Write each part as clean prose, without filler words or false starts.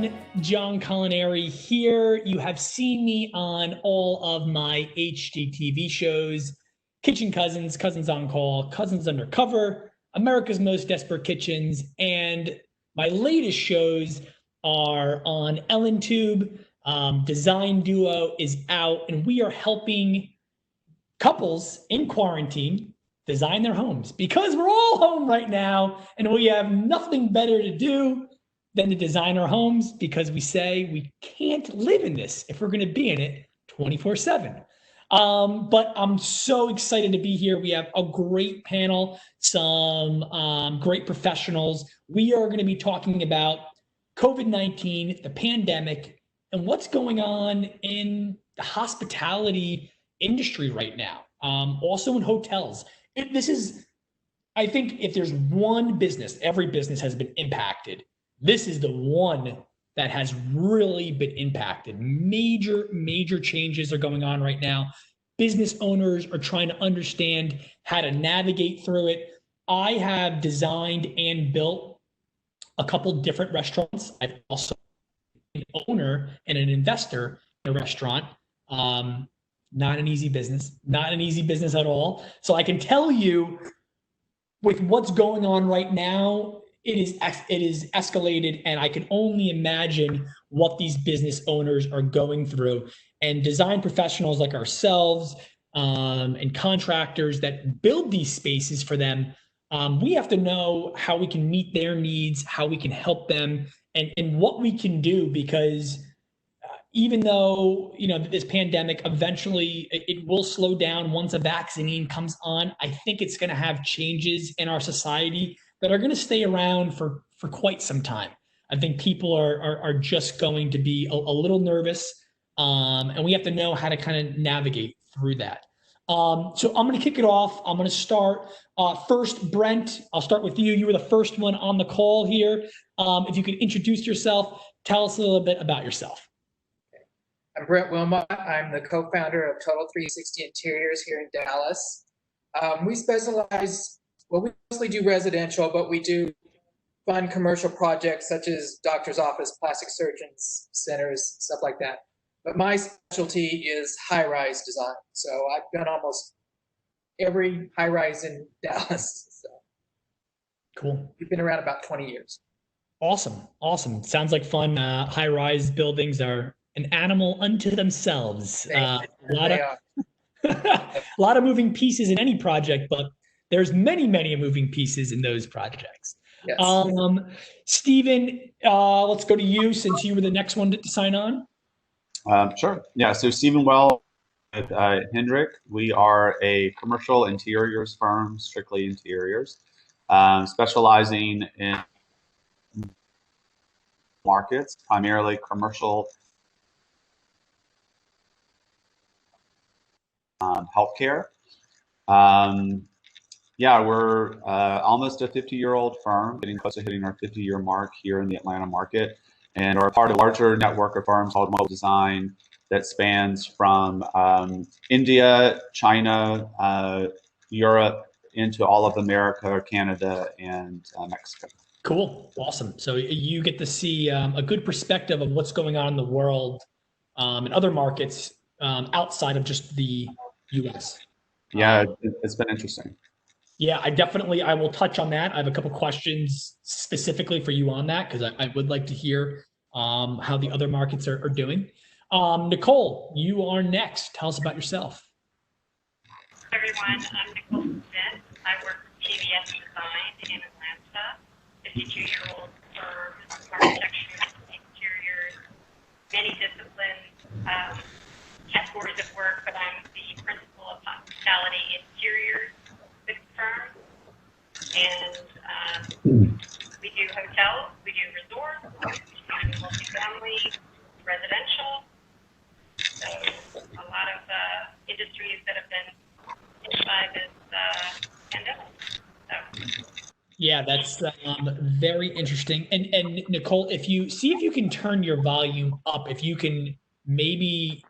everyone, John Culinary here. You have seen me on all of my HGTV shows, Kitchen Cousins, Cousins on Call, Cousins Undercover, America's Most Desperate Kitchens, and my latest shows are on Ellen Tube. Design Duo is out, and we are helping couples in quarantine design their homes because we're all home right now and we have nothing better to do than to design our homes because we say we can't live in this if we're going to be in it 24/7. But I'm so excited to be here. We have a great panel, some great professionals. We are going to be talking about COVID-19, the pandemic, and what's going on in the hospitality industry right now. Also in hotels. I think if there's one business, every business has been impacted. This is the one that has really been impacted. Major changes are going on right now. Business owners are trying to understand how to navigate through it. I have designed and built a couple different restaurants. I've also been an owner and an investor in a restaurant. Not an easy business at all. So I can tell you with what's going on right now, it is escalated, and I can only imagine what these business owners are going through. And design professionals like ourselves and contractors that build these spaces for them, we have to know how we can meet their needs, how we can help them, and what we can do because even though, this pandemic, eventually it will slow down once a vaccine comes on, I think it's going to have changes in our society that are going to stay around for quite some time. I think people are just going to be a little nervous, and we have to know how to kind of navigate through that. So I'm going to kick it off. I'm going to start first. Brent, I'll start with you. You were the first one on the call here. If you could introduce yourself, tell us a little bit about yourself. I'm Brent Wilmot. I'm the co-founder of Total 360 Interiors here in Dallas. We specialize, we mostly do residential, but we do fun commercial projects such as doctor's office, plastic surgeons, centers, stuff like that. But my specialty is high-rise design. So I've done almost every high-rise in Dallas. So cool. We've been around about 20 years. Awesome. Sounds like fun. High-rise buildings are an animal unto themselves. A lot of moving pieces in any project, but there's many moving pieces in those projects. Yes. Stephen, let's go to you since you were the next one to sign on. Sure. Yeah. So Stephen Well with Hendrick. We are a commercial interiors firm, strictly interiors, specializing in markets, primarily commercial, healthcare. Yeah, we're almost a 50-year-old firm, getting close to hitting our 50-year mark here in the Atlanta market, and are part of a larger network of firms called Mobile Design that spans from India, China, Europe, into all of America, Canada, and Mexico. Cool. Awesome. So you get to see a good perspective of what's going on in the world and other markets outside of just the U.S. Yeah, it's been interesting. Yeah, I will touch on that. I have a couple questions specifically for you on that because I would like to hear how the other markets are doing. Nicole, you are next. Tell us about yourself. Hi, everyone. I'm Nicole Smith. I work for TVS Design in Atlanta, 52-year-old firm, architecture, interiors, many disciplines, categories of work, but I'm the principal of hospitality interiors with the firm. And we do hotels, we do resorts, we do multifamily, residential. So a lot of industries that have been hit by this pandemic. So. Yeah, that's very interesting. And Nicole, if you can turn your volume up, if you can maybe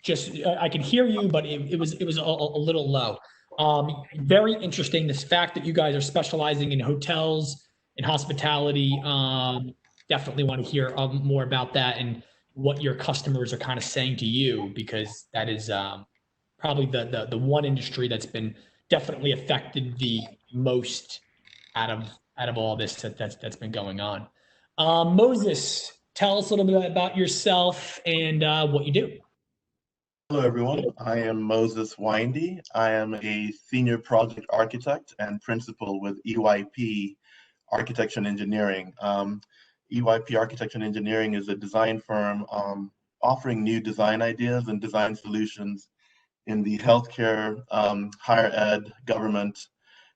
just, I can hear you, but it was a little low. Very interesting, this fact that you guys are specializing in hotels and hospitality. definitely want to hear more about that and what your customers are kind of saying to you, because that is probably the one industry that's been definitely affected the most out of all this that's been going on. Moses, tell us a little bit about yourself and what you do. Hello, everyone. I am Moses Windy. I am a senior project architect and principal with EYP Architecture and Engineering. EYP Architecture and Engineering is a design firm offering new design ideas and design solutions in the healthcare, higher ed, government,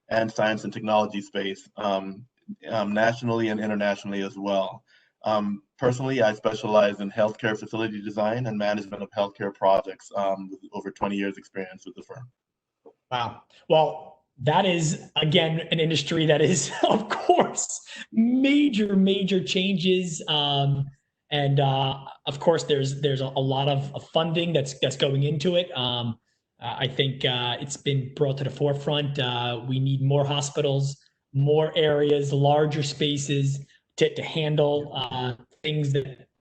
and science and technology space, nationally and internationally as well. Personally, I specialize in healthcare facility design and management of healthcare projects with over 20 years experience with the firm. Wow. Well, that is, again, an industry that is, of course, major changes. And of course, there's a lot of funding that's going into it. I think it's been brought to the forefront. We need more hospitals, more areas, larger spaces to handle things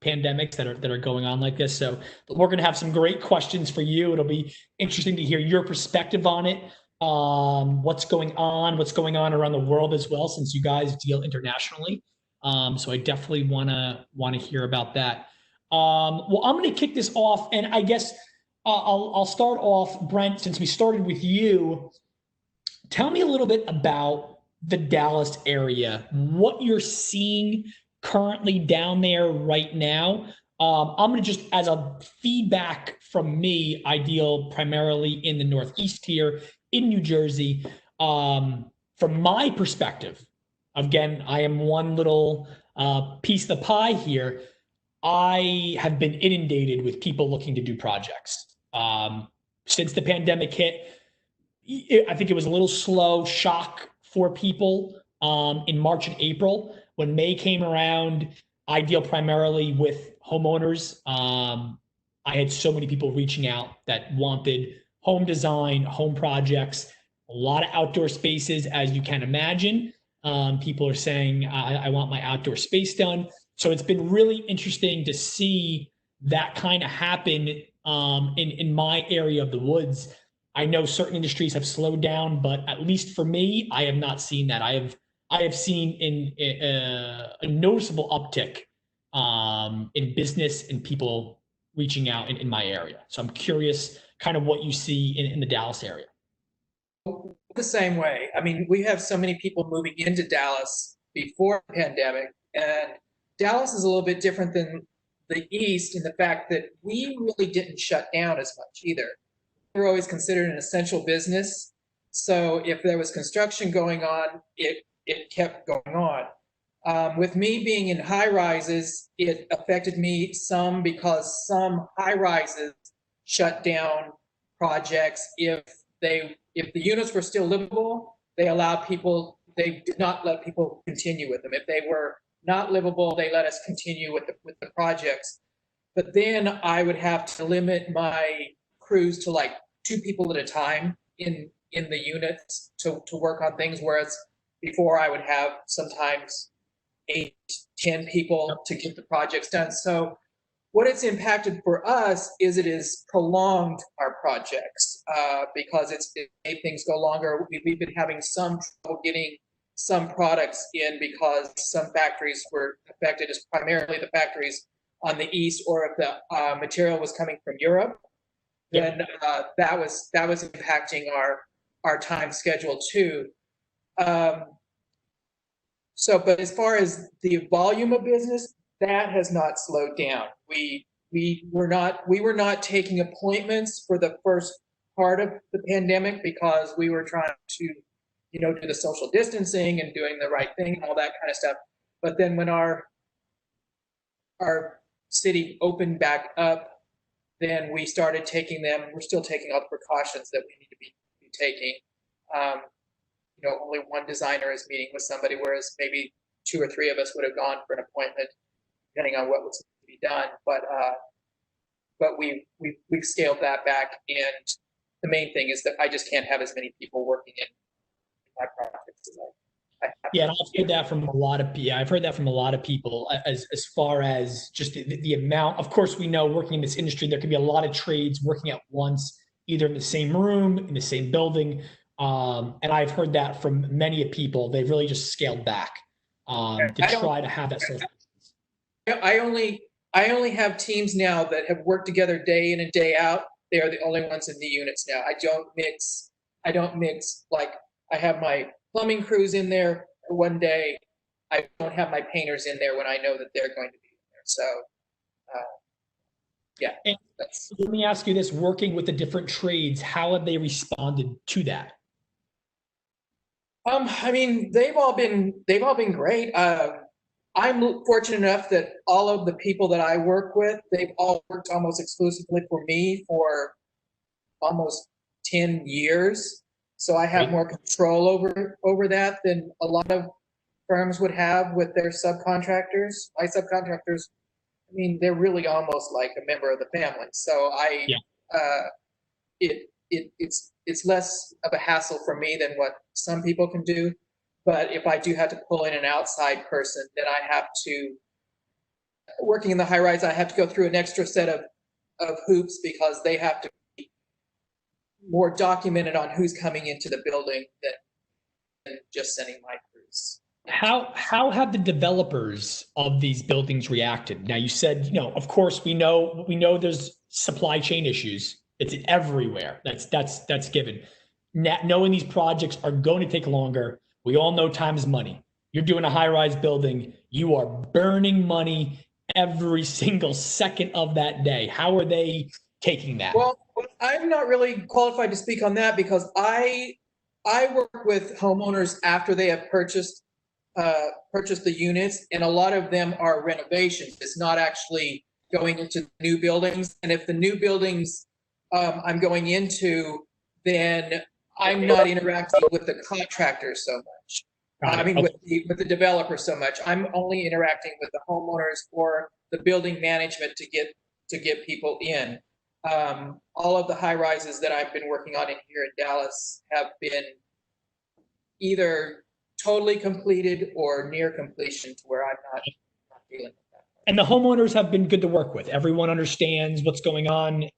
pandemics that are going on like this. So we're going to have some great questions for you. It'll be interesting to hear your perspective on it. What's going on around the world as well, since you guys deal internationally. So I definitely want to hear about that. Well, I'm going to kick this off, and I guess I'll start off, Brent, since we started with you. Tell me a little bit about the Dallas area, what you're seeing currently down there right now. I'm going to just, as a feedback from me, I deal primarily in the Northeast here in New Jersey. From my perspective, again, I am one little piece of the pie here. I have been inundated with people looking to do projects. Since the pandemic hit, I think it was a little slow shock for people in March and April. When May came around, I deal primarily with homeowners. I had so many people reaching out that wanted home design, home projects, a lot of outdoor spaces, as you can imagine. People are saying, I want my outdoor space done. So it's been really interesting to see that kind of happen in my area of the woods. I know certain industries have slowed down, but at least for me, I have not seen that. I have seen a noticeable uptick in business and people reaching out in my area. So I'm curious kind of what you see in the Dallas area. The same way. I mean, we have so many people moving into Dallas before the pandemic, and Dallas is a little bit different than the East in the fact that we really didn't shut down as much either. We were always considered an essential business. So if there was construction going on, it kept going on. With me being in high rises, it affected me some because some high rises shut down projects. If the units were still livable, they did not let people continue with them. If they were not livable, they let us continue with the projects. But then I would have to limit my crews to like 2 people at a time in the units to work on things, whereas before I would have sometimes 8, 10 people to get the projects done. So what it's impacted for us is it has prolonged our projects because it made things go longer. We've been having some trouble getting some products in because some factories were affected, as primarily the factories on the east, or if the material was coming from Europe, then that was impacting our time schedule too. But as far as the volume of business, that has not slowed down. We were not taking appointments for the first part of the pandemic because we were trying to, do the social distancing and doing the right thing and all that kind of stuff. But then when our city opened back up, then we started taking them. We're still taking all the precautions that we need to be taking. Only one designer is meeting with somebody, whereas maybe 2 or 3 of us would have gone for an appointment, depending on what was to be done. But we've scaled that back, and the main thing is that I just can't have as many people working in my projects as Yeah, and I've heard that from a lot of people. Yeah, I've heard that from a lot of people as far as just the amount. Of course, we know working in this industry, there can be a lot of trades working at once, either in the same room, in the same building. And I've heard that from many people. They've really just scaled back to I don't. try to have that social. I only have teams now that have worked together day in and day out. They are the only ones in the units now. I don't mix. Like I have my plumbing crews in there one day. I don't have my painters in there when I know that they're going to be in there. So, yeah, And that's. let me ask you this: working with the different trades, how have they responded to that? I mean, they've all been great. I'm fortunate enough that all of the people that I work with, they've all worked almost exclusively for me for almost 10 years. So I have Right. more control over that than a lot of firms would have with their subcontractors. My subcontractors, I mean, they're really almost like a member of the family. So Yeah. uh, it's less of a hassle for me than what some people can do. But if I do have to pull in an outside person, then I have to, working in the high rise, I have to go through an extra set of hoops because they have to be more documented on who's coming into the building than just sending my crews. How have the developers of these buildings reacted? Now you said, of course we know there's supply chain issues. It's everywhere. That's given. Knowing these projects are going to take longer, we all know time is money. You're doing a high-rise building, you are burning money every single second of that day. How are they taking that? Well, I'm not really qualified to speak on that because I work with homeowners after they have purchased the units, and a lot of them are renovations. It's not actually going into new buildings. And if the new buildings I'm going into, then I'm not interacting with the contractors so much. Got I it. mean, Okay. with the developer so much. I'm only interacting with the homeowners or the building management to get people in. All of the high rises that I've been working on in here in Dallas have been either totally completed or near completion to where I'm not dealing with that. And the homeowners have been good to work with. Everyone understands what's going on.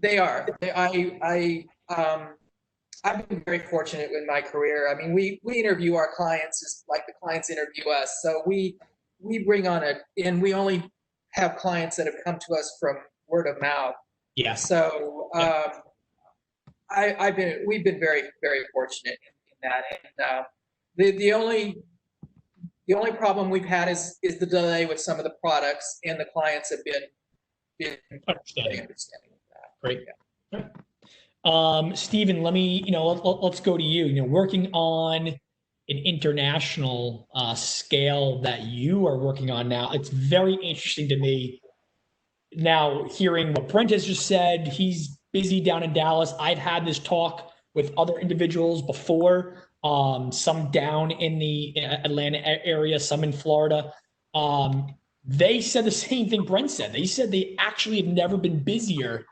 They are. I've been very fortunate in my career. I mean, we interview our clients just like the clients interview us. So we bring on and we only have clients that have come to us from word of mouth. Yeah. So we've been very very fortunate in that. And the only problem we've had is the delay with some of the products, and the clients have been very understanding of that. Great. Yeah. Stephen, let's go to you. Working on an international scale that you are working on now, it's very interesting to me. Now, hearing what Brent has just said, he's busy down in Dallas. I've had this talk with other individuals before, some down in the Atlanta area, some in Florida. They said the same thing Brent said. They said they actually have never been busier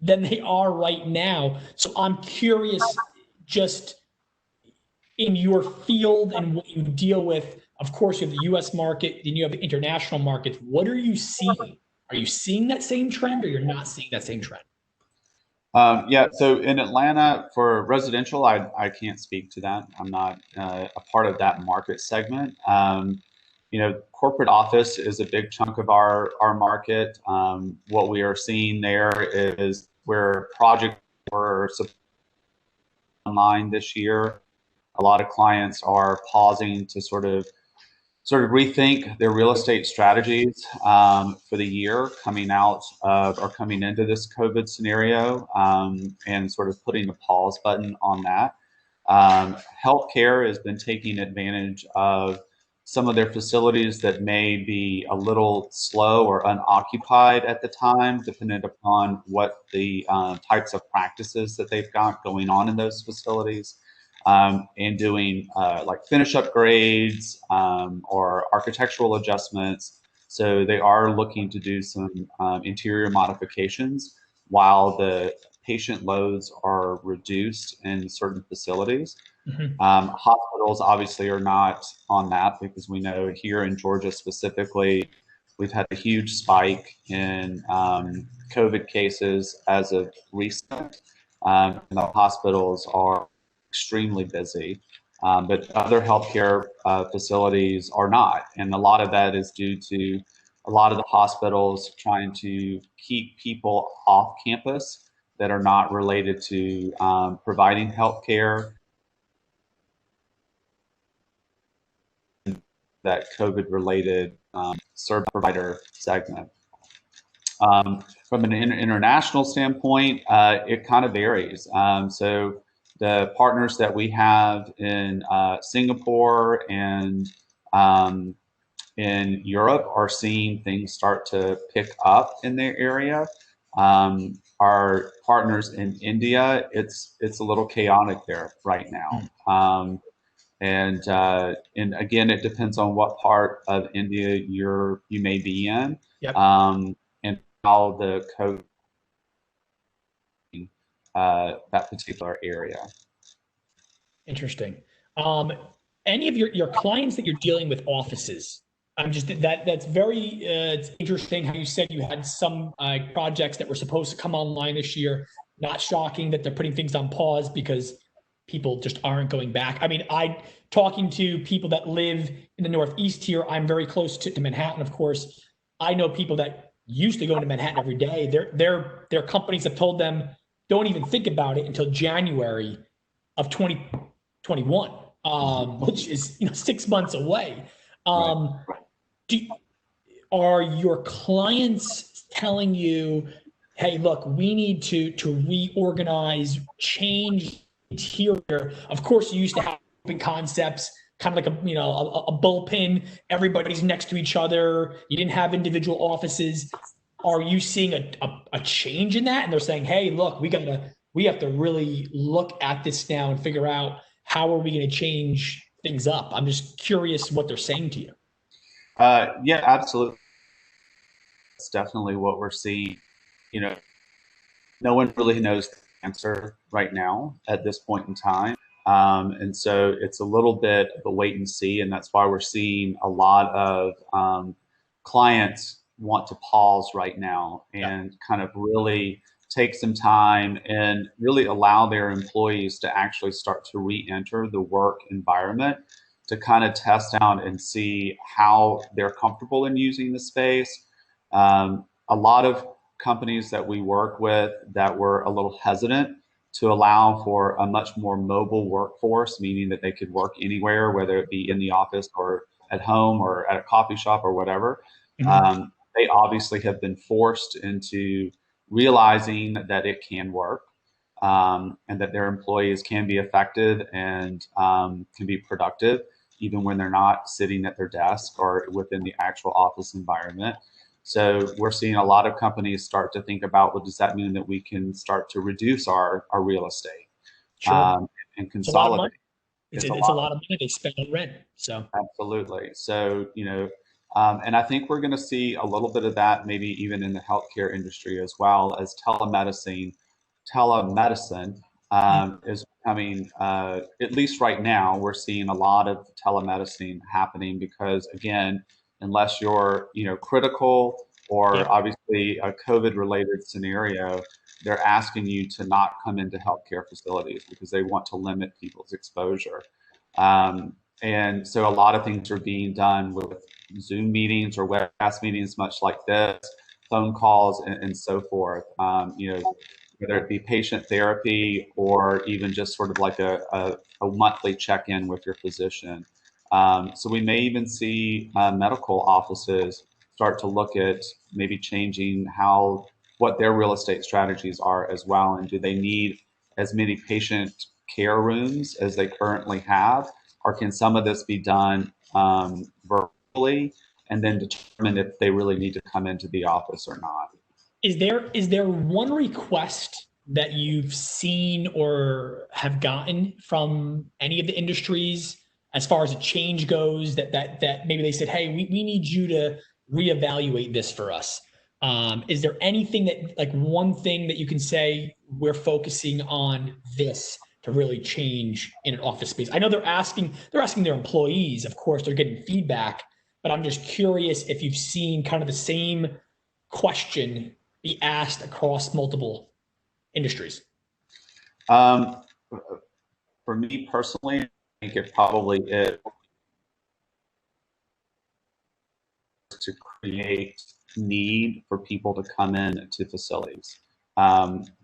than they are right now. So I'm curious, just in your field and what you deal with. Of course, you have the US market, then you have the international markets. What are you seeing? Are you seeing that same trend or you're not seeing that same trend? Yeah, so in Atlanta for residential, I can't speak to that. I'm not a part of that market segment. Corporate office is a big chunk of our market. What we are seeing there is where projects were online this year, a lot of clients are pausing to sort of rethink their real estate strategies for the year coming out of or coming into this COVID scenario, and sort of putting a pause button on that. Healthcare has been taking advantage of some of their facilities that may be a little slow or unoccupied at the time, depending upon what the types of practices that they've got going on in those facilities. And doing like finish upgrades or architectural adjustments. So they are looking to do some interior modifications while the patient loads are reduced in certain facilities. Mhm. Hospitals obviously are not on that because we know here in Georgia specifically, we've had a huge spike in COVID cases as of recent. And the hospitals are extremely busy, but other healthcare facilities are not. And a lot of that is due to a lot of the hospitals trying to keep people off campus that are not related to providing healthcare, that COVID-related service provider segment. From an international standpoint, it kind of varies. So the partners that we have in Singapore and in Europe are seeing things start to pick up in their area. Our partners in India, it's a little chaotic there right now. And again, it depends on what part of India you may be in. Yep. And how the code that particular area. Interesting. Any of your clients that you're dealing with offices? I'm just that's very it's interesting how you said you had some projects that were supposed to come online this year. Not shocking that they're putting things on pause because people just aren't going back. I mean, talking to people that live in the Northeast here, I'm very close to Manhattan, of course. I know people that used to go into Manhattan every day. Their companies have told them don't even think about it until January of 2021, which is 6 months away. Right. Are your clients telling you, hey, look, we need to reorganize, change interior? Of course, you used to have open concepts, kind of like a bullpen. Everybody's next to each other. You didn't have individual offices. Are you seeing a change in that? And they're saying, hey, look, we have to really look at this now and figure out how are we going to change things up. I'm just curious what they're saying to you. Yeah, absolutely. That's definitely what we're seeing. No one really knows the answer right now at this point in time. And so it's a little bit of a wait and see. And that's why we're seeing a lot of clients want to pause right now and kind of really take some time and really allow their employees to actually start to re-enter the work environment to kind of test out and see how they're comfortable in using the space. A lot of companies that we work with that were a little hesitant to allow for a much more mobile workforce, meaning that they could work anywhere, whether it be in the office or at home or at a coffee shop or whatever. Mm-hmm. They obviously have been forced into realizing that it can work, and that their employees can be effective and can be productive, even when they're not sitting at their desk or within the actual office environment. So we're seeing a lot of companies start to think about, well, does that mean that we can start to reduce our real estate and consolidate? It's a lot of money they spend on rent. So absolutely. So, and I think we're going to see a little bit of that maybe even in the healthcare industry as well, as telemedicine is becoming, at least right now, we're seeing a lot of telemedicine happening because, again, unless you're, critical or obviously a COVID-related scenario, they're asking you to not come into healthcare facilities because they want to limit people's exposure. And so a lot of things are being done with Zoom meetings or webcast meetings, much like this, phone calls, and so forth. Whether it be patient therapy or even just sort of like a monthly check-in with your physician. So we may even see medical offices start to look at maybe changing what their real estate strategies are as well. And do they need as many patient care rooms as they currently have? Or can some of this be done virtually and then determine if they really need to come into the office or not? Is there one request that you've seen or have gotten from any of the industries as far as a change goes that maybe they said, hey, we need you to reevaluate this for us? Is there anything that, like, one thing that you can say we're focusing on this to really change in an office space? I know they're asking their employees, of course, they're getting feedback, but I'm just curious if you've seen kind of the same question be asked across multiple industries. For me personally, I think it probably is to create need for people to come in to facilities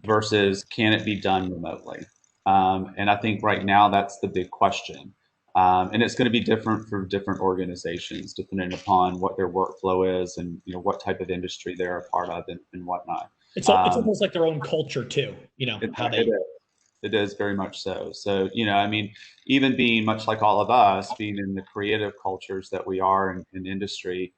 versus can it be done remotely? And I think right now that's the big question. And it's going to be different for different organizations depending upon what their workflow is and what type of industry they're a part of and whatnot. It's almost like their own culture too, how they. It is very much so. So, I mean, even being much like all of us, being in the creative cultures that we are in industry,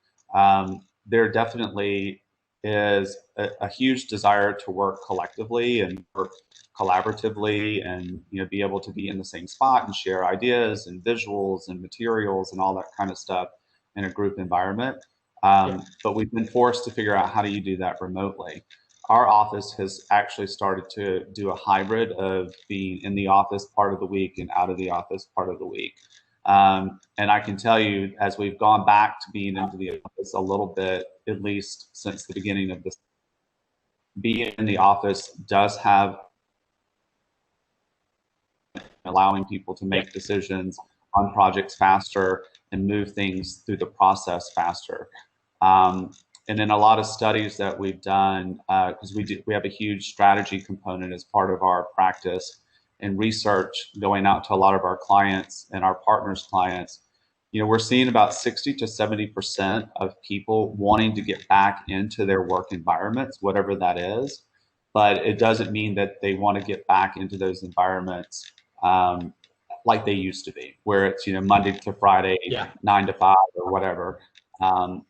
there definitely is a huge desire to work collectively and work collaboratively and be able to be in the same spot and share ideas and visuals and materials and all that kind of stuff in a group environment. But we've been forced to figure out how do you do that remotely. Our office has actually started to do a hybrid of being in the office part of the week and out of the office part of the week. And I can tell you, as we've gone back to being into the office a little bit, at least since the beginning of this, being in the office does have allowing people to make decisions on projects faster and move things through the process faster. And then a lot of studies that we've done, because we have a huge strategy component as part of our practice and research going out to a lot of our clients and our partners' clients. We're seeing about 60 to 70% of people wanting to get back into their work environments, whatever that is. But it doesn't mean that they want to get back into those environments like they used to be, where it's Monday to Friday, 9 to 5 or whatever.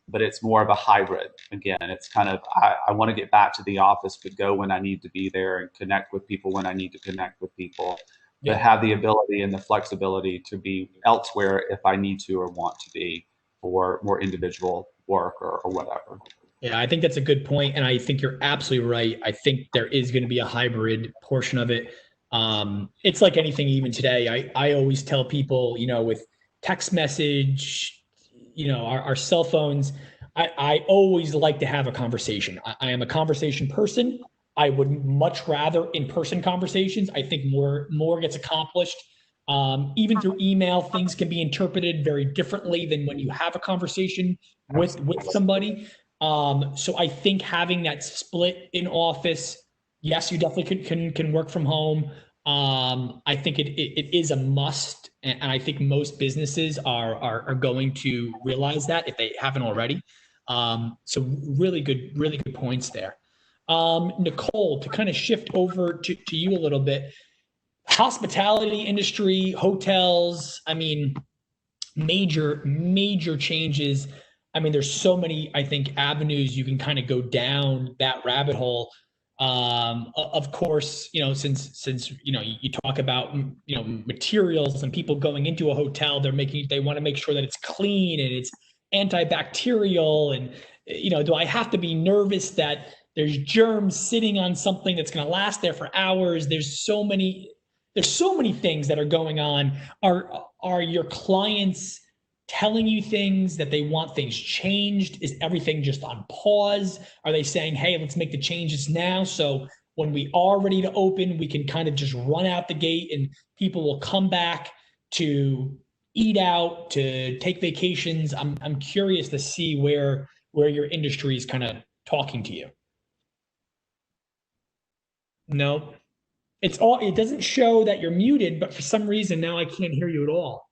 But it's more of a hybrid. Again, it's kind of, I want to get back to the office, but go when I need to be there and connect with people when I need to connect with people, but have the ability and the flexibility to be elsewhere if I need to or want to be for more individual work or whatever. Yeah, I think that's a good point, and I think you're absolutely right. I think there is going to be a hybrid portion of it. It's like anything, even today. I always tell people, with text message, our cell phones, I always like to have a conversation. I am a conversation person. I would much rather in-person conversations. I think more gets accomplished. Even through email, things can be interpreted very differently than when you have a conversation with somebody. So I think having that split in office, yes, you definitely can work from home. I think it is a must, and I think most businesses are going to realize that if they haven't already. So really good points there. Nicole, to kind of shift over to you a little bit, hospitality industry, hotels, I mean, major changes. I mean, there's so many, I think, avenues you can kind of go down that rabbit hole. Of course, since you talk about materials and people going into a hotel, they want to make sure that it's clean and it's antibacterial, and do I have to be nervous that there's germs sitting on something that's going to last there for hours? There's so many things that are going on. Are your clients telling you things that they want things changed? Is everything just on pause? Are they saying, hey, let's make the changes now, so when we are ready to open, we can kind of just run out the gate and people will come back to eat out, to take vacations? I'm curious to see where your industry is kind of talking to you. No, it doesn't show that you're muted, but for some reason now I can't hear you at all.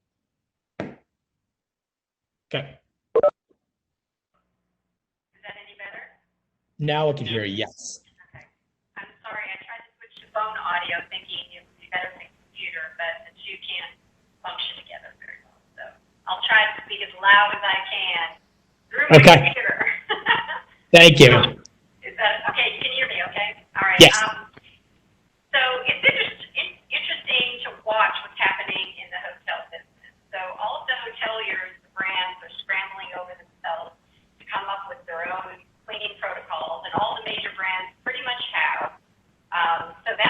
Okay. Is that any better? Now I can hear you, yes. Okay. I'm sorry, I tried to switch to phone audio thinking it would be better than computer, but the two can't function together very well. So I'll try to speak as loud as I can through my computer. Thank you. Is that okay? Can you hear me okay? All right. Yes. So it's interesting to watch what's happening in the hotel business. So all of the hoteliers, the brands, are scrambling over themselves to come up with their own cleaning protocols, and all the major brands pretty much have. So that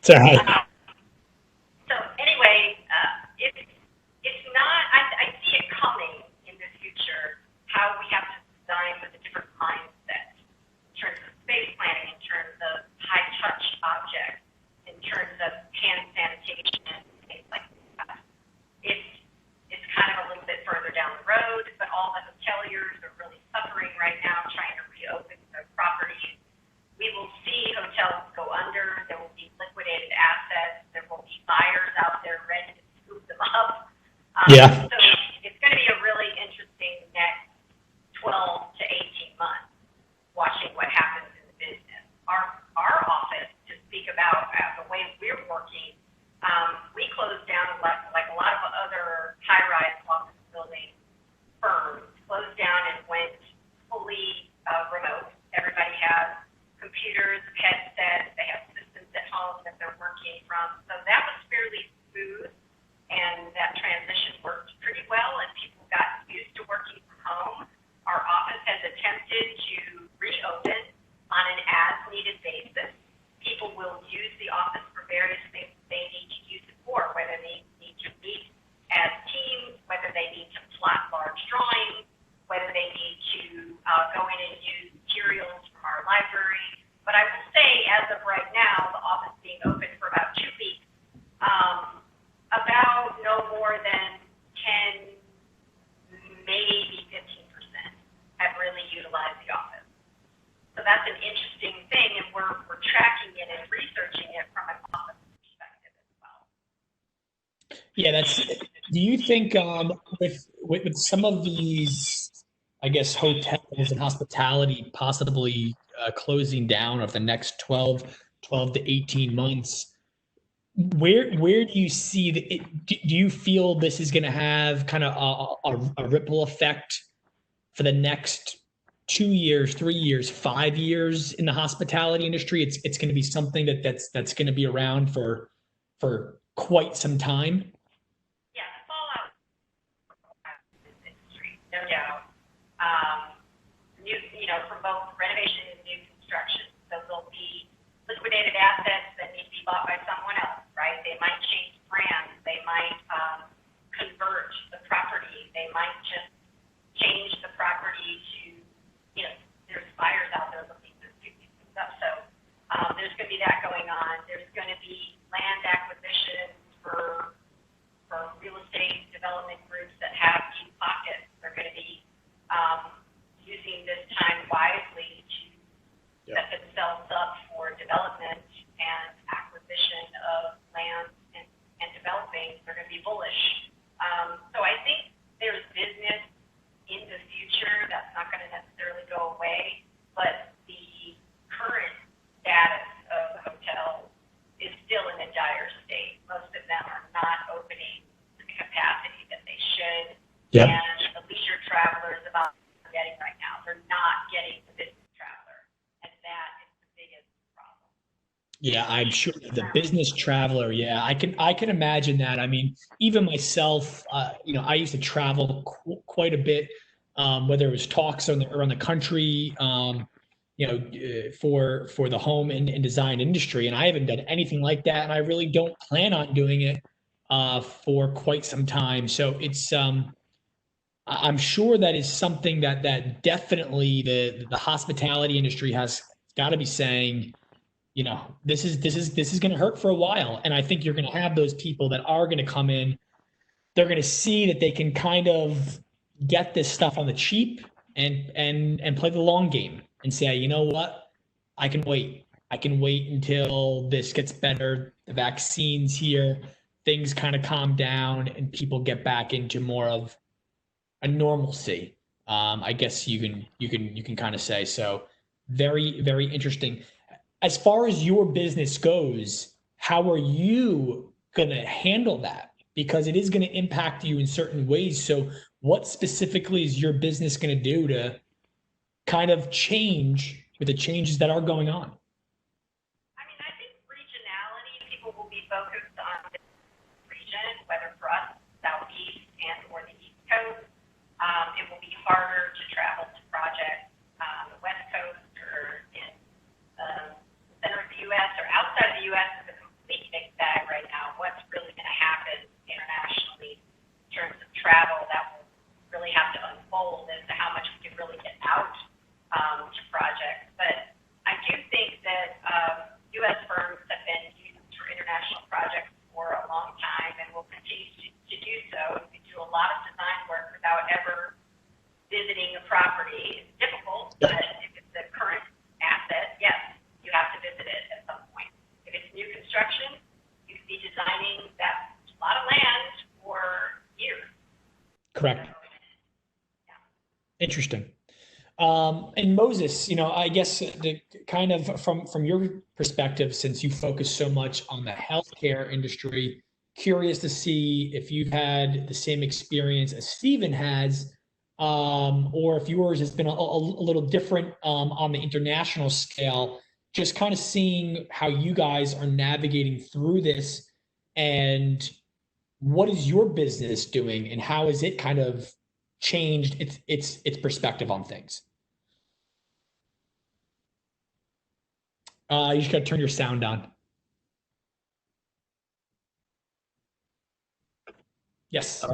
It's all right. So anyway, it's not. I see it coming in the future. How we have to design with a different mindset in terms of space planning, in terms of high touch objects, in terms of hand sanitation and things like that. It's kind of a little bit further down the road, but all the hoteliers are really suffering right now, trying to reopen their properties. We will see hotels go under. There will be liquidated assets. There will be buyers out there ready to scoop them up. Yeah. So it's going to be a really interesting next 12 to 18 months watching what happens in the business. Our office, to speak about the way we're working, we closed down like a lot of other high-rise office building firms, closed down and went fully remote. Everybody has computers, headsets, they have systems at home that they're working from. So that was fairly smooth, and that transition worked pretty well, and people got used to working from home. Our office has attempted to reopen on an as-needed basis. People will use the office for various things they need to use it for, whether they need to meet as teams, whether they need to plot large drawings, whether they need to go in and use materials from our library. But I will say, as of right now, the office being open for about 2 weeks, about no more than 10, maybe 15% have really utilized the office. So that's an interesting thing, and we're tracking it and researching it from an office perspective as well. Yeah, do you think with some of these, I guess, hotels and hospitality possibly closing down over the next 12 to 18 months, where do you see do you feel this is going to have kind of a ripple effect for the next 2 years, 3 years, 5 years in the hospitality industry? It's going to be something that's going to be around for quite some time. Yeah, the fallout in this industry, no doubt. From both renovation and new construction. So there'll be liquidated assets that need to be bought by someone else, right? They might change brands. They might convert the property. They might just change the property to, there's buyers out there looking to do things up. So there's going to be that going on. There's going to be land acquisition for real estate development groups that have deep pockets. They're going to be using this time wisely to set themselves up for development and acquisition of land and developing. They're going to be bullish. So I think there's business in the future that's not going to necessarily go away, but the current status of the hotel is still in a dire state. Most of them are not opening the capacity that they should. Yep. And the leisure travelers about getting right now, they're not getting the business traveler, and that is the biggest problem. Yeah, I'm sure the business traveler. Yeah, I can imagine that. I mean, even myself, I used to travel quite a bit, whether it was talks around the country, for the home and design industry, and I haven't done anything like that, and I really don't plan on doing it for quite some time. So I'm sure that is something that definitely the hospitality industry has got to be saying, this is going to hurt for a while. And I think you're going to have those people that are going to come in. They're going to see that they can kind of get this stuff on the cheap and play the long game and say, you know what, I can wait. I can wait until this gets better. The vaccine's here, things kind of calm down, and people get back into more of a normalcy. I guess you can kind of say so. Very, very interesting. As far as your business goes, how are you going to handle that? Because it is going to impact you in certain ways. So what specifically is your business going to do to kind of change with the changes that are going on? I mean, I think regionality, people will be focused on the region, whether for us, Southeast and or the East Coast. It will be harder to travel to projects on the West Coast or in the center of the U.S. or outside of the U.S. is a complete property is difficult, but if it's a current asset, yes, you have to visit it at some point. If it's new construction, you could be designing that lot of land for years. Correct. So, yeah. Interesting. And Moses, I guess the kind of from your perspective, since you focus so much on the healthcare industry, curious to see if you've had the same experience as Stephen has, or if yours has been a little different on the international scale. Just kind of seeing how you guys are navigating through this, and what is your business doing, and how has it kind of changed its perspective on things. You just got to turn your sound on. Yes.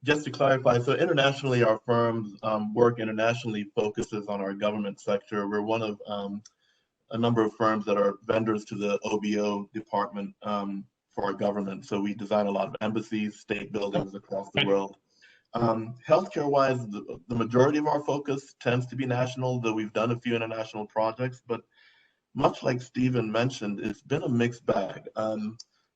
Just to clarify, so internationally, our firm's work internationally focuses on our government sector. We're one of a number of firms that are vendors to the OBO department for our government. So we design a lot of embassies, state buildings across the world. Healthcare-wise, the majority of our focus tends to be national, though we've done a few international projects. But much like Stephen mentioned, it's been a mixed bag.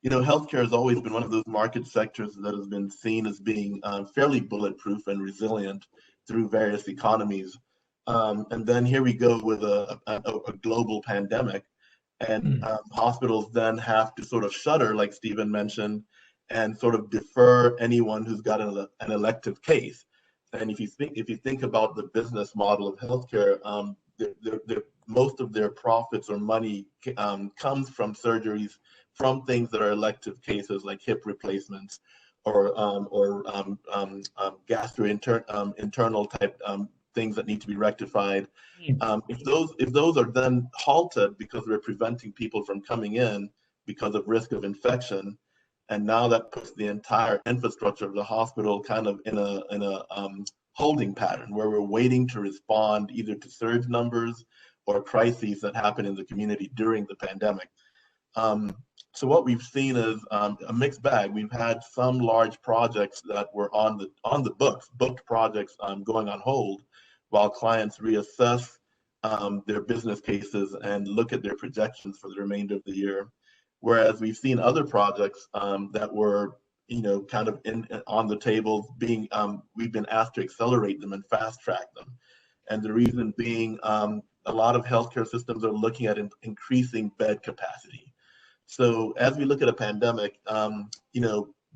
Healthcare has always been one of those market sectors that has been seen as being fairly bulletproof and resilient through various economies. And then here we go with a global pandemic, and hospitals then have to sort of shutter, like Stephen mentioned, and sort of defer anyone who's got an elective case. And if you think about the business model of healthcare, most of their profits or money comes from surgeries, from things that are elective cases like hip replacements or internal type things that need to be rectified. If those are then halted because we're preventing people from coming in because of risk of infection, and now that puts the entire infrastructure of the hospital kind of in a holding pattern where we're waiting to respond either to surge numbers or crises that happen in the community during the pandemic. So what we've seen is a mixed bag. We've had some large projects that were on the booked projects going on hold, while clients reassess their business cases and look at their projections for the remainder of the year. Whereas we've seen other projects that were, kind of on the table we've been asked to accelerate them and fast track them. And the reason being, a lot of healthcare systems are looking at increasing bed capacity. So as we look at a pandemic,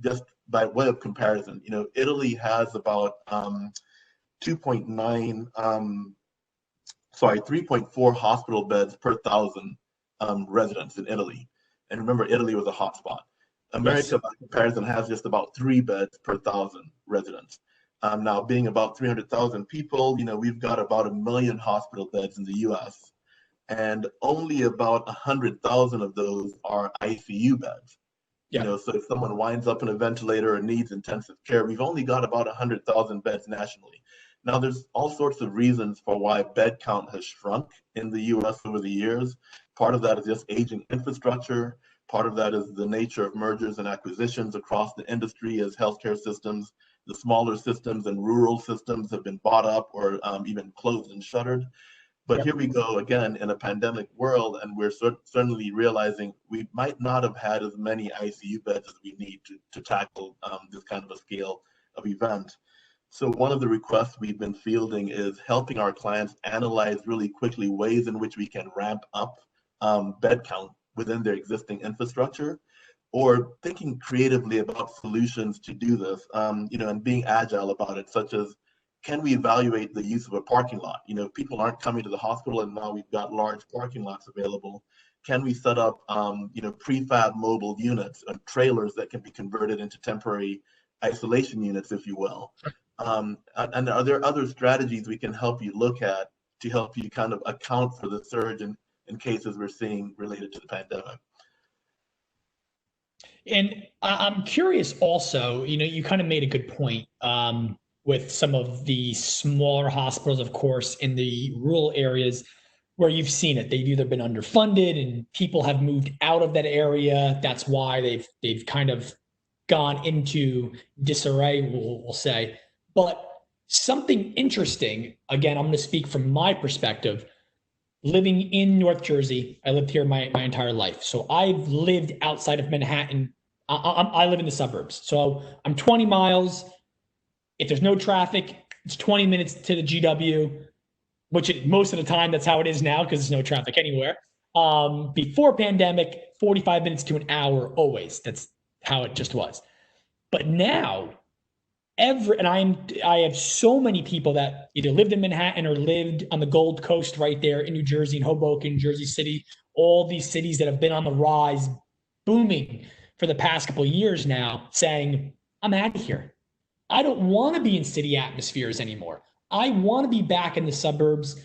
just by way of comparison, Italy has about 3.4 hospital beds per 1,000 residents in Italy. And remember, Italy was a hotspot. America, by comparison, has just about 3 beds per 1,000 residents. Now, being about 300,000 people, we've got about 1 million hospital beds in the U.S., and only about 100,000 of those are ICU beds. So if someone winds up in a ventilator or needs intensive care, we've only got about 100,000 beds nationally. Now, there's all sorts of reasons for why bed count has shrunk in the U.S. over the years. Part of that is just aging infrastructure. Part of that is the nature of mergers and acquisitions across the industry as healthcare systems, the smaller systems and rural systems have been bought up or even closed and shuttered. But here we go again in a pandemic world, and we're certainly realizing we might not have had as many ICU beds as we need to tackle this kind of a scale of event. So one of the requests we've been fielding is helping our clients analyze really quickly ways in which we can ramp up bed count within their existing infrastructure, or thinking creatively about solutions to do this, and being agile about it, such as, can we evaluate the use of a parking lot? If people aren't coming to the hospital and now we've got large parking lots available, can we set up, prefab mobile units and trailers that can be converted into temporary isolation units, if you will? And are there other strategies we can help you look at to help you kind of account for the surge in cases we're seeing related to the pandemic? And I'm curious also, you kind of made a good point with some of the smaller hospitals, of course, in the rural areas where you've seen it. They've either been underfunded and people have moved out of that area. That's why they've kind of gone into disarray, we'll say. But something interesting, again, I'm going to speak from my perspective, living in North Jersey. I lived here my entire life. So I've lived outside of Manhattan. I live in the suburbs. So I'm 20 miles. If there's no traffic, it's 20 minutes to the GW, which most of the time that's how it is now because there's no traffic anywhere. Before pandemic, 45 minutes to an hour always. That's how it just was. But now, I have so many people that either lived in Manhattan or lived on the Gold Coast right there in New Jersey, in Hoboken, Jersey City, all these cities that have been on the rise, booming for the past couple of years now, saying, I'm out of here. I don't want to be in city atmospheres anymore. I want to be back in the suburbs.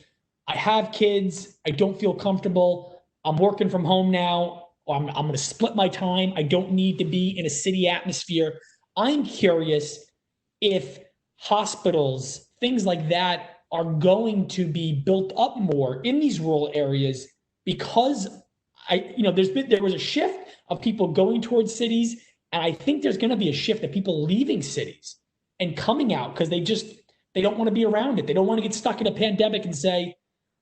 I have kids. I don't feel comfortable. I'm working from home now. I'm going to split my time. I don't need to be in a city atmosphere. I'm curious if hospitals, things like that, are going to be built up more in these rural areas because there was a shift of people going towards cities, and I think there's going to be a shift of people leaving cities and coming out because they don't want to be around it. They don't want to get stuck in a pandemic and say,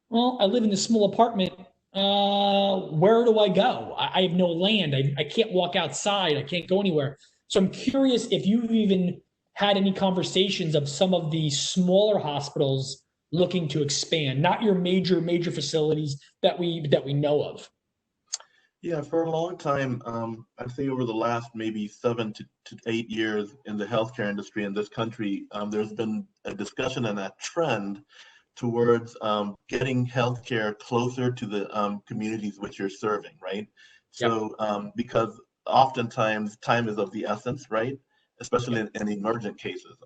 well, I live in this small apartment. Where do I go? I have no land. I can't walk outside. I can't go anywhere. So I'm curious if you've even had any conversations of some of the smaller hospitals looking to expand, not your major facilities that we know of. Yeah, for a long time, I'd say over the last maybe 7 to 8 years in the healthcare industry in this country, there's been a discussion and a trend towards getting healthcare closer to the communities which you're serving, right? So, because oftentimes time is of the essence, right? Especially in emergent cases.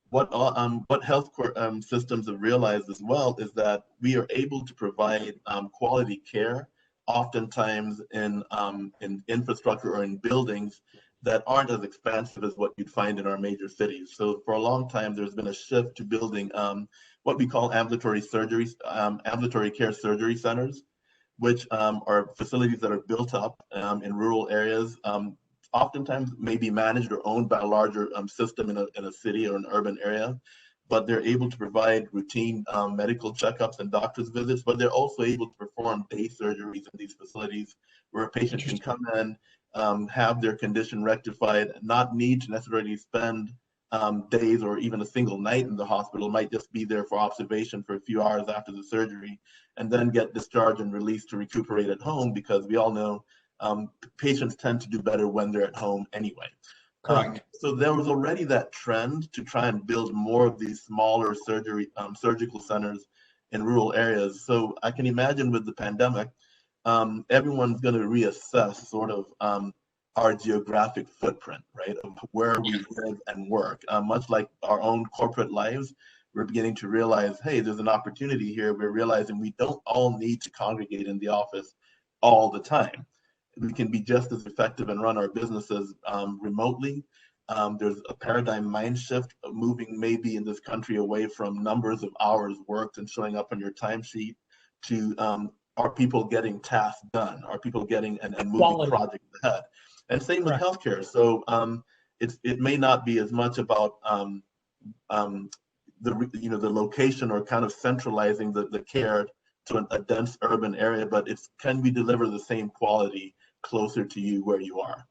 What healthcare systems have realized as well is that we are able to provide quality care, oftentimes in infrastructure or in buildings that aren't as expansive as what you'd find in our major cities. So for a long time, there's been a shift to building what we call ambulatory care surgery centers, which are facilities that are built up in rural areas, oftentimes may be managed or owned by a larger system in a city or an urban area, but they're able to provide routine medical checkups and doctor's visits, but they're also able to perform day surgeries in these facilities where a patient can come in, have their condition rectified, not need to necessarily spend days or even a single night in the hospital, might just be there for observation for a few hours after the surgery, and then get discharged and released to recuperate at home, because we all know patients tend to do better when they're at home anyway. Correct. So there was already that trend to try and build more of these smaller surgical centers in rural areas. So I can imagine with the pandemic, everyone's going to reassess sort of our geographic footprint, right, of where we live and work. Much like our own corporate lives, we're beginning to realize, hey, there's an opportunity here. We're realizing we don't all need to congregate in the office all the time. We can be just as effective and run our businesses remotely. There's a paradigm mind shift of moving maybe in this country away from numbers of hours worked and showing up on your timesheet to are people getting tasks done? Are people getting and moving projects ahead? And same with healthcare. So it may not be as much about the location or kind of centralizing the care to a dense urban area, but it's can we deliver the same quality closer to you where you are?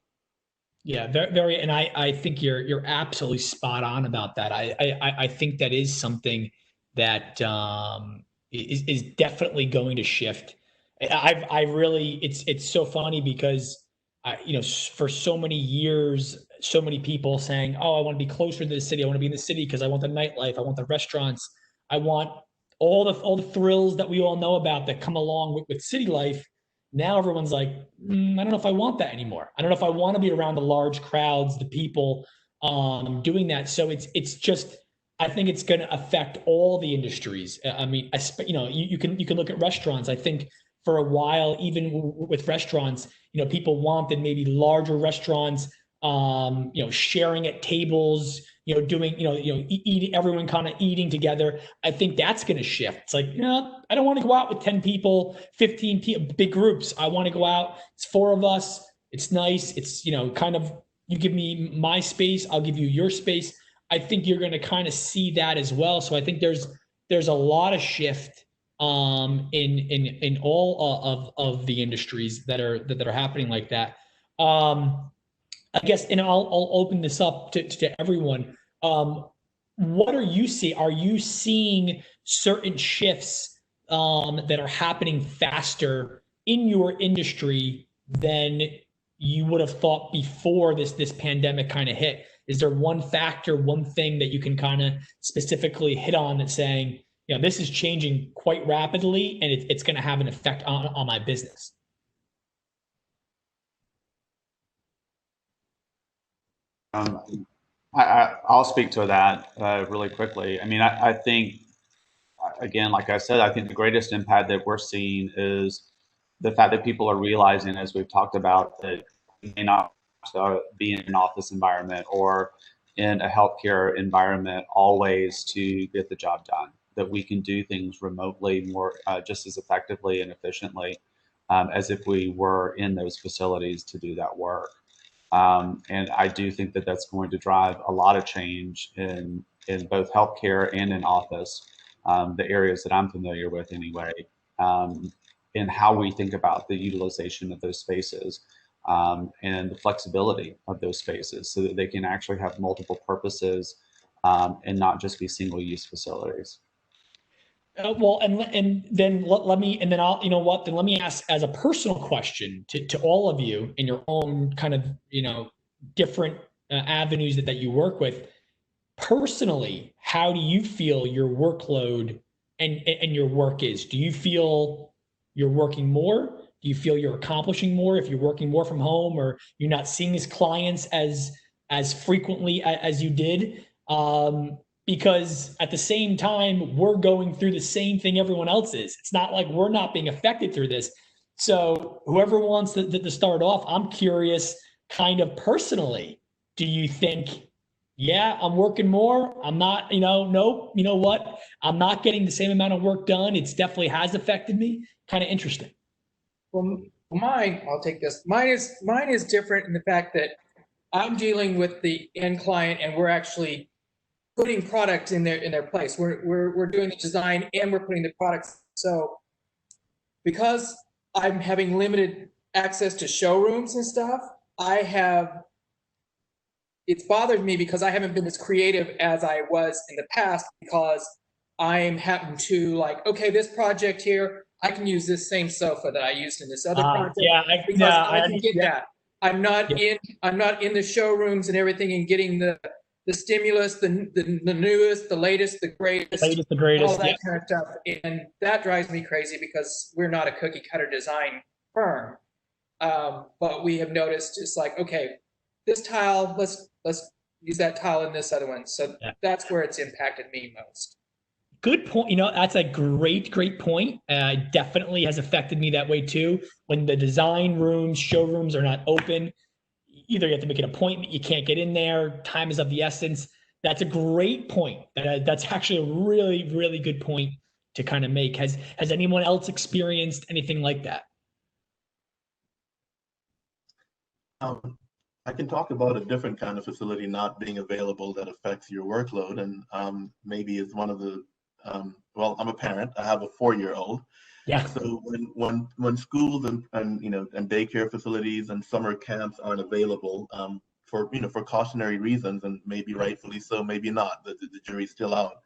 Yeah, very, and I think you're absolutely spot on about that. I think that is something that is definitely going to shift. I really it's so funny because for so many years, so many people saying, oh, I want to be closer to the city. I want to be in the city because I want the nightlife. I want the restaurants. I want all the thrills that we all know about that come along with city life. Now everyone's like, I don't know if I want that anymore. I don't know if I want to be around the large crowds, the people doing that. So it's just, I think it's going to affect all the industries. I mean, you can look at restaurants. I think for a while, even with restaurants, people wanted maybe larger restaurants, sharing at tables, doing, eating, everyone kind of eating together. I think that's going to shift. It's like, I don't want to go out with 10 people, 15 people, big groups. I want to go out. It's 4 of us. It's nice. It's, kind of, you give me my space, I'll give you your space. I think you're going to kind of see that as well. So I think there's a lot of shift in all of the industries that are happening like that. I guess, and I'll open this up to everyone. What are you seeing? Are you seeing certain shifts that are happening faster in your industry than you would have thought before this pandemic kind of hit? Is there one factor, one thing that you can kind of specifically hit on that's saying, you know, this is changing quite rapidly and it's going to have an effect on my business? I'll speak to that really quickly. I mean, I think, again, like I said, I think the greatest impact that we're seeing is the fact that people are realizing, as we've talked about, that you may not be in an office environment or in a healthcare environment always to get the job done, that we can do things remotely more just as effectively and efficiently as if we were in those facilities to do that work. And I do think that that's going to drive a lot of change in both healthcare and in office, the areas that I'm familiar with anyway, in how we think about the utilization of those spaces and the flexibility of those spaces so that they can actually have multiple purposes and not just be single-use facilities. Well, and then let me, and then I'll, you know what, then let me ask as a personal question to all of you in your own kind of, you know, different avenues that you work with. Personally, how do you feel your workload and your work is? Do you feel you're working more? Do you feel you're accomplishing more if you're working more from home, or you're not seeing as clients as frequently as you did? Because at the same time, we're going through the same thing everyone else is. It's not like we're not being affected through this. So whoever wants to start off, I'm curious, kind of personally, do you think, yeah, I'm working more? I'm not, you know, nope, you know what? I'm not getting the same amount of work done. It's definitely has affected me. Kind of interesting. Well, I'll take this. Mine is different in the fact that I'm dealing with the end client and we're actually putting products in their place. We're doing the design and we're putting the products. So because I'm having limited access to showrooms and stuff, it's bothered me because I haven't been as creative as I was in the past, because I'm having to, like, okay, this project here, I can use this same sofa that I used in this other project. I can get that. I'm not in the showrooms and everything and getting the stimulus, the newest, the latest, the greatest, all that kind of stuff. And that drives me crazy because we're not a cookie cutter design firm. But we have noticed it's like, okay, this tile, let's use that tile in this other one. So that's where it's impacted me most. Good point. You know, that's a great point. Definitely has affected me that way too. When the design rooms, showrooms are not open, either you have to make an appointment, you can't get in there, time is of the essence. That's a great point. That's actually a really, really good point to kind of make. Has anyone else experienced anything like that? I can talk about a different kind of facility not being available that affects your workload, and maybe it's one of the well, I'm a parent. I have a 4-year-old. Yeah. So when schools and you know, and daycare facilities and summer camps aren't available for, you know, for cautionary reasons, and maybe rightfully so, maybe not, the jury's still out.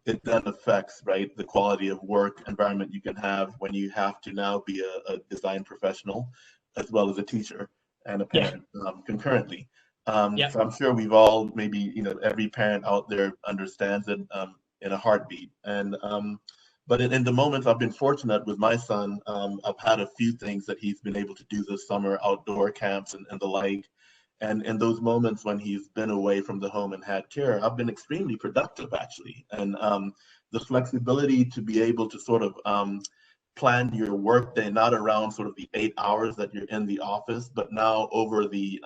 It then affects, right, the quality of work environment you can have when you have to now be a design professional as well as a teacher and a parent concurrently. So I'm sure we've all, maybe, you know, every parent out there understands it in a heartbeat. And but in the moments I've been fortunate with my son, I've had a few things that he's been able to do this summer, outdoor camps and the like. And in those moments when he's been away from the home and had care, I've been extremely productive, actually. And the flexibility to be able to sort of plan your workday, not around sort of the 8 hours that you're in the office, but now over the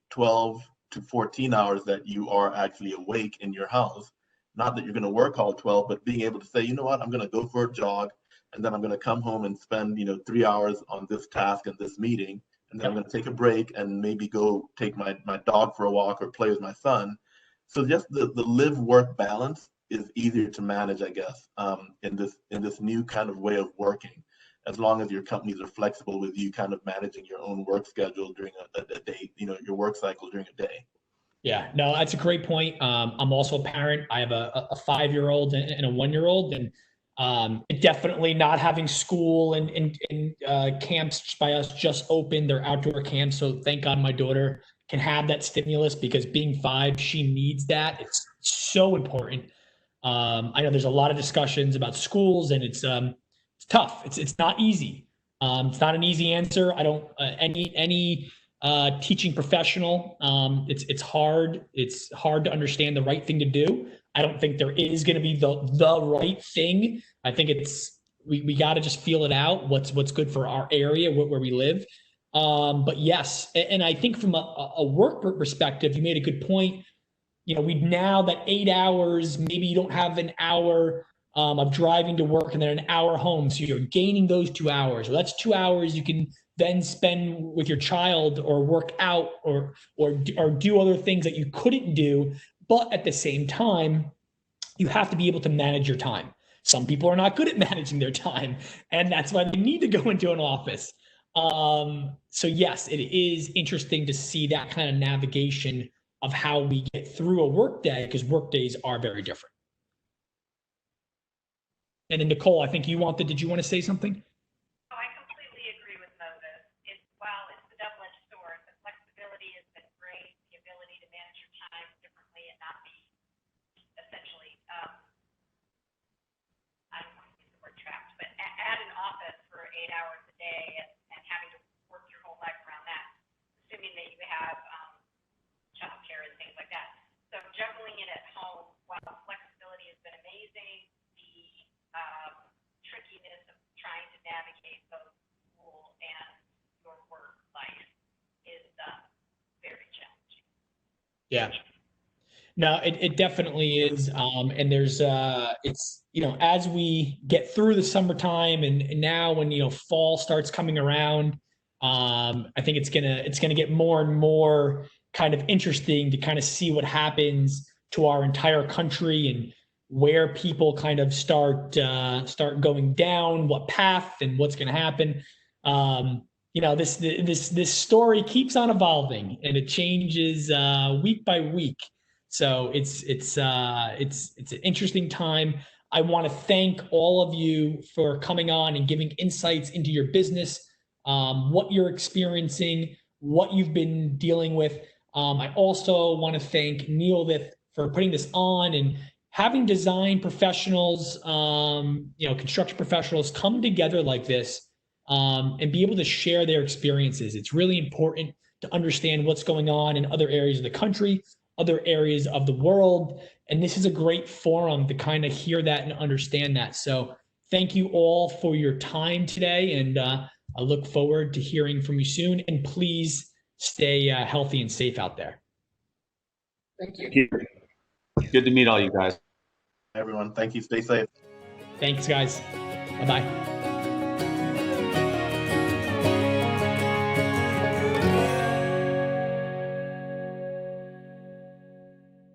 12 to 14 hours that you are actually awake in your house. Not that you're going to work all 12, but being able to say, you know what, I'm going to go for a jog, and then I'm going to come home and spend, you know, 3 hours on this task and this meeting, and then I'm going to take a break and maybe go take my dog for a walk or play with my son. So just the live-work balance is easier to manage, I guess, in this new kind of way of working, as long as your companies are flexible with you kind of managing your own work schedule during a day, your work cycle during a day. Yeah, no, that's a great point. I'm also a parent. I have a 5-year-old and a 1-year-old, and definitely not having school and camps by us just opened. They're outdoor camps, so thank God my daughter can have that stimulus, because being 5, she needs that. It's so important. I know there's a lot of discussions about schools, and it's tough. It's not easy. It's not an easy answer. I don't any teaching professional. It's hard. It's hard to understand the right thing to do. I don't think there is going to be the right thing. I think we got to just feel it out. What's good for our area, where we live. But yes, and I think from a work perspective, you made a good point. We now that 8 hours, maybe you don't have an hour of driving to work and then an hour home. So you're gaining those 2 hours. So that's 2 hours you can then spend with your child, or work out, or do other things that you couldn't do. But at the same time, you have to be able to manage your time. Some people are not good at managing their time, and that's why they need to go into an office. So yes, it is interesting to see that kind of navigation of how we get through a workday, because workdays are very different. And then Nicole, I think did you want to say something? Oh, I completely agree with Moses. While it's the double-edged sword, the flexibility has been great, the ability to manage your time differently and not be essentially, I don't want to use the word trapped, but at an office for 8 hours a day and having to work your whole life around that, assuming that you have childcare and things like that. So juggling it at home, while flexibility has been amazing, the trickiness of trying to navigate both school and your work life is very challenging. Yeah. No, it definitely is. And there's it's as we get through the summertime, and now when fall starts coming around, I think it's gonna get more and more kind of interesting to kind of see what happens to our entire country, and where people kind of start going down what path, and what's going to happen. This story keeps on evolving, and it changes week by week. So it's an interesting time. I want to thank all of you for coming on and giving insights into your business, what you're experiencing, what you've been dealing with. I also want to thank Neolith for putting this on, and having design professionals, construction professionals come together like this, and be able to share their experiences. It's really important to understand what's going on in other areas of the country, other areas of the world. And this is a great forum to kind of hear that and understand that. So thank you all for your time today. And I look forward to hearing from you soon. And please stay healthy and safe out there. Thank you. Thank you. Good to meet all you guys. Everyone, thank you. Stay safe. Thanks, guys. Bye-bye.